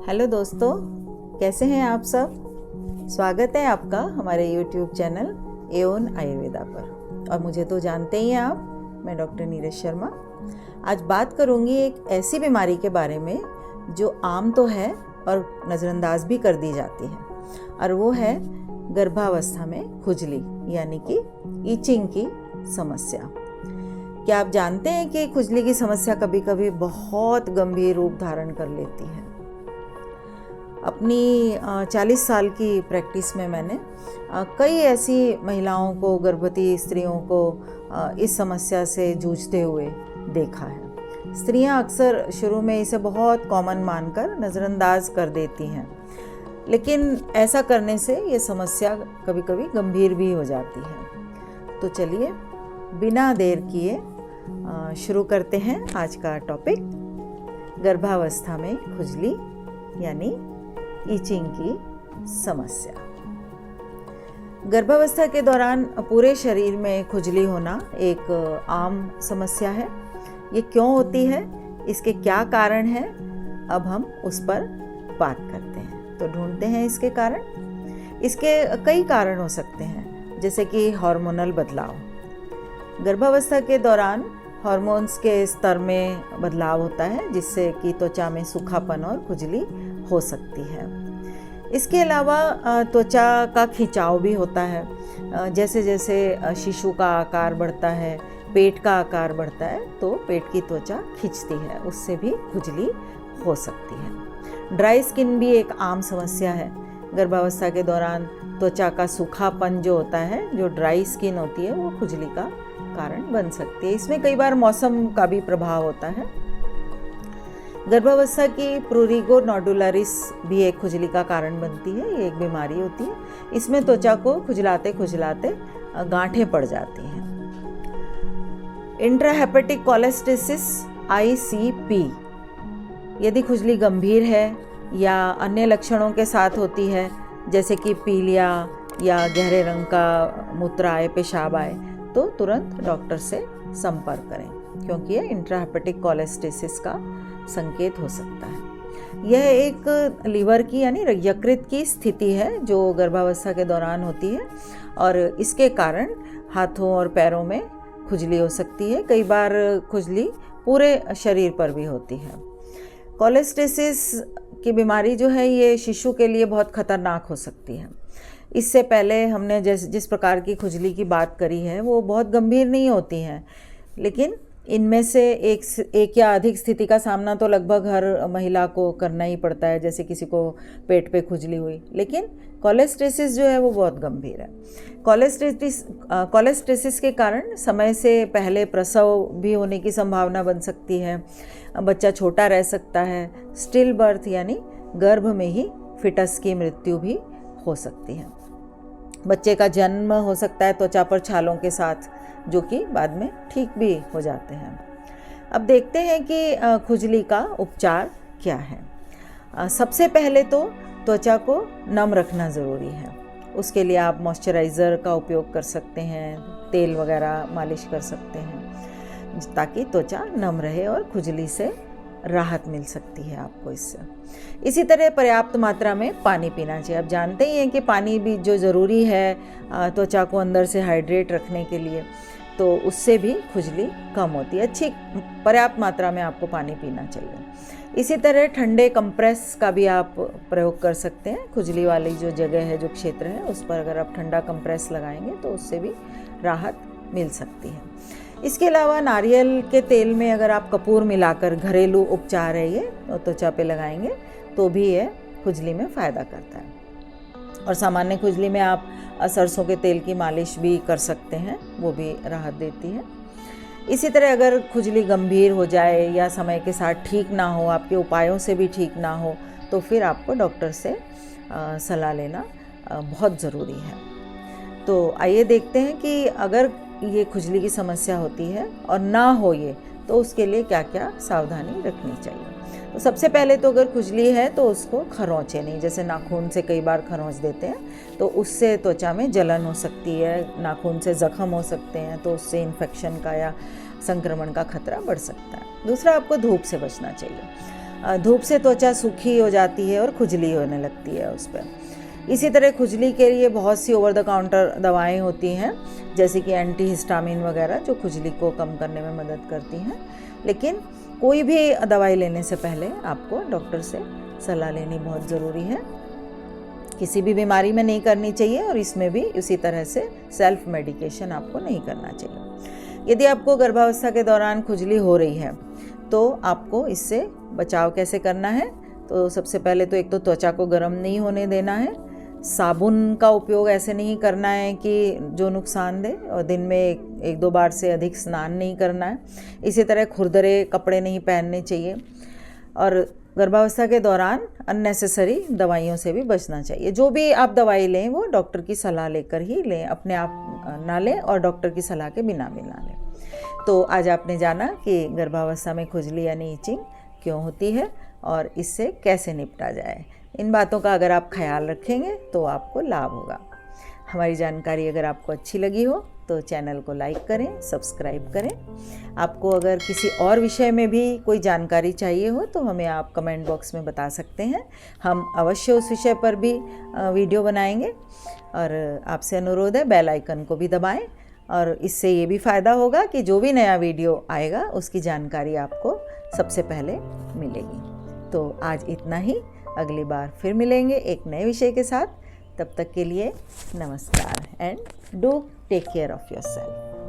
Hello दोस्तों, कैसे हैं आप सब। स्वागत है आपका हमारे YouTube चैनल एओन आयुर्वेदा पर। और मुझे तो जानते ही हैं आप, मैं डॉक्टर नीरज शर्मा। आज बात करूंगी एक ऐसी बीमारी के बारे में जो आम तो है और नज़रअंदाज भी कर दी जाती है, और वो है गर्भावस्था में खुजली यानी कि ईचिंग की समस्या। क्या आप जानते हैं कि खुजली की समस्या कभी कभी बहुत गंभीर रूप धारण कर लेती है। अपनी 40 साल की प्रैक्टिस में मैंने कई ऐसी महिलाओं को, गर्भवती स्त्रियों को इस समस्या से जूझते हुए देखा है। स्त्रियां अक्सर शुरू में इसे बहुत कॉमन मानकर नज़रअंदाज कर देती हैं, लेकिन ऐसा करने से ये समस्या कभी कभी गंभीर भी हो जाती है। तो चलिए बिना देर किए शुरू करते हैं आज का टॉपिक, गर्भावस्था में खुजली यानी ईचिंग की समस्या। गर्भावस्था के दौरान पूरे शरीर में खुजली होना एक आम समस्या है। ये क्यों होती है, इसके क्या कारण हैं, अब हम उस पर बात करते हैं। तो ढूंढते हैं इसके कारण। इसके कई कारण हो सकते हैं, जैसे कि हार्मोनल बदलाव। गर्भावस्था के दौरान हार्मोन्स के स्तर में बदलाव होता है, जिससे कि त्वचा में सूखापन और खुजली हो सकती है। इसके अलावा त्वचा का खिंचाव भी होता है। जैसे जैसे शिशु का आकार बढ़ता है, पेट का आकार बढ़ता है, तो पेट की त्वचा खिंचती है, उससे भी खुजली हो सकती है। ड्राई स्किन भी एक आम समस्या है। गर्भावस्था के दौरान त्वचा का सूखापन जो होता है, जो ड्राई स्किन होती है, वो खुजली का कारण बन सकती है। इसमें कई बार मौसम का भी प्रभाव होता है। गर्भावस्था की प्रूरिगो नोडुलरिस भी एक खुजली का कारण बनती है। ये एक बीमारी होती है। इसमें त्वचा को खुजलाते खुजलाते गांठें पड़ जाती हैं। इंट्राहेपेटिक कोलेस्टेसिस ICP, यदि खुजली गंभीर है या अन्य लक्षणों के साथ होती है, जैसे कि पीलिया या गहरे रंग का मूत्र आए, पेशाब आए, तो तुरंत डॉक्टर से संपर्क करें, क्योंकि यह इंट्राहेपेटिक कोलेस्टेसिस का संकेत हो सकता है। यह एक लीवर की यानी यकृत की स्थिति है जो गर्भावस्था के दौरान होती है, और इसके कारण हाथों और पैरों में खुजली हो सकती है। कई बार खुजली पूरे शरीर पर भी होती है। कोलेस्टेसिस की बीमारी जो है, ये शिशु के लिए बहुत खतरनाक हो सकती है। इससे पहले हमने जिस प्रकार की खुजली की बात करी है, वो बहुत गंभीर नहीं होती हैं, लेकिन इनमें से एक या अधिक स्थिति का सामना तो लगभग हर महिला को करना ही पड़ता है। जैसे किसी को पेट पे खुजली हुई, लेकिन कोलेस्टेसिस जो है वो बहुत गंभीर है। कोलेस्टेसिस के कारण समय से पहले प्रसव भी होने की संभावना बन सकती है। बच्चा छोटा रह सकता है। स्टिल बर्थ यानी गर्भ में ही फिटस की मृत्यु भी हो सकती है। बच्चे का जन्म हो सकता है त्वचा पर छालों के साथ, जो कि बाद में ठीक भी हो जाते हैं। अब देखते हैं कि खुजली का उपचार क्या है। सबसे पहले तो त्वचा को नम रखना ज़रूरी है। उसके लिए आप मॉइस्चराइज़र का उपयोग कर सकते हैं, तेल वगैरह मालिश कर सकते हैं, ताकि त्वचा नम रहे और खुजली से राहत मिल सकती है आपको इससे। इसी तरह पर्याप्त मात्रा में पानी पीना चाहिए। आप जानते ही हैं कि पानी भी जो ज़रूरी है त्वचा को अंदर से हाइड्रेट रखने के लिए, तो उससे भी खुजली कम होती है। अच्छी पर्याप्त मात्रा में आपको पानी पीना चाहिए। इसी तरह ठंडे कंप्रेस का भी आप प्रयोग कर सकते हैं। खुजली वाली जो जगह है, जो क्षेत्र है, उस पर अगर आप ठंडा कंप्रेस लगाएंगे तो उससे भी राहत मिल सकती है। इसके अलावा नारियल के तेल में अगर आप कपूर मिलाकर घरेलू उपचार है ये, तो त्वचा पे लगाएंगे तो भी ये खुजली में फ़ायदा करता है। और सामान्य खुजली में आप सरसों के तेल की मालिश भी कर सकते हैं, वो भी राहत देती है। इसी तरह अगर खुजली गंभीर हो जाए या समय के साथ ठीक ना हो, आपके उपायों से भी ठीक ना हो, तो फिर आपको डॉक्टर से सलाह लेना बहुत ज़रूरी है। तो आइए देखते हैं कि अगर ये खुजली की समस्या होती है और ना हो ये, तो उसके लिए क्या क्या सावधानी रखनी चाहिए। तो सबसे पहले तो अगर खुजली है तो उसको खरोंचे नहीं। जैसे नाखून से कई बार खरोंच देते हैं, तो उससे त्वचा में जलन हो सकती है, नाखून से ज़ख्म हो सकते हैं, तो उससे इन्फेक्शन का या संक्रमण का खतरा बढ़ सकता है। दूसरा, आपको धूप से बचना चाहिए। धूप से त्वचा सूखी हो जाती है और खुजली होने लगती है उस पर। इसी तरह खुजली के लिए बहुत सी ओवर द काउंटर दवाएं होती हैं, जैसे कि एंटी हिस्टामिन वगैरह, जो खुजली को कम करने में मदद करती हैं। लेकिन कोई भी दवाई लेने से पहले आपको डॉक्टर से सलाह लेनी बहुत ज़रूरी है। किसी भी बीमारी में नहीं करनी चाहिए और इसमें भी उसी तरह से सेल्फ मेडिकेशन आपको नहीं करना चाहिए। यदि आपको गर्भावस्था के दौरान खुजली हो रही है तो आपको इससे बचाव कैसे करना है? तो सबसे पहले तो एक तो त्वचा को गर्म नहीं होने देना है, साबुन का उपयोग ऐसे नहीं करना है कि जो नुकसान दे, और दिन में एक दो बार से अधिक स्नान नहीं करना है। इसी तरह खुरदरे कपड़े नहीं पहनने चाहिए और गर्भावस्था के दौरान अननेसेसरी दवाइयों से भी बचना चाहिए। जो भी आप दवाई लें वो डॉक्टर की सलाह लेकर ही लें, अपने आप ना लें और डॉक्टर की सलाह के बिना भी ना लें। तो आज आपने जाना कि गर्भावस्था में खुजली यानी इचिंग क्यों होती है और इससे कैसे निपटा जाए। इन बातों का अगर आप ख्याल रखेंगे तो आपको लाभ होगा। हमारी जानकारी अगर आपको अच्छी लगी हो तो चैनल को लाइक करें, सब्सक्राइब करें। आपको अगर किसी और विषय में भी कोई जानकारी चाहिए हो तो हमें आप कमेंट बॉक्स में बता सकते हैं, हम अवश्य उस विषय पर भी वीडियो बनाएंगे। और आपसे अनुरोध है बेल आइकन को भी दबाएं, और इससे ये भी फ़ायदा होगा कि जो भी नया वीडियो आएगा उसकी जानकारी आपको सबसे पहले मिलेगी। तो आज इतना ही, अगली बार फिर मिलेंगे एक नए विषय के साथ। तब तक के लिए नमस्कार and do take care of yourself.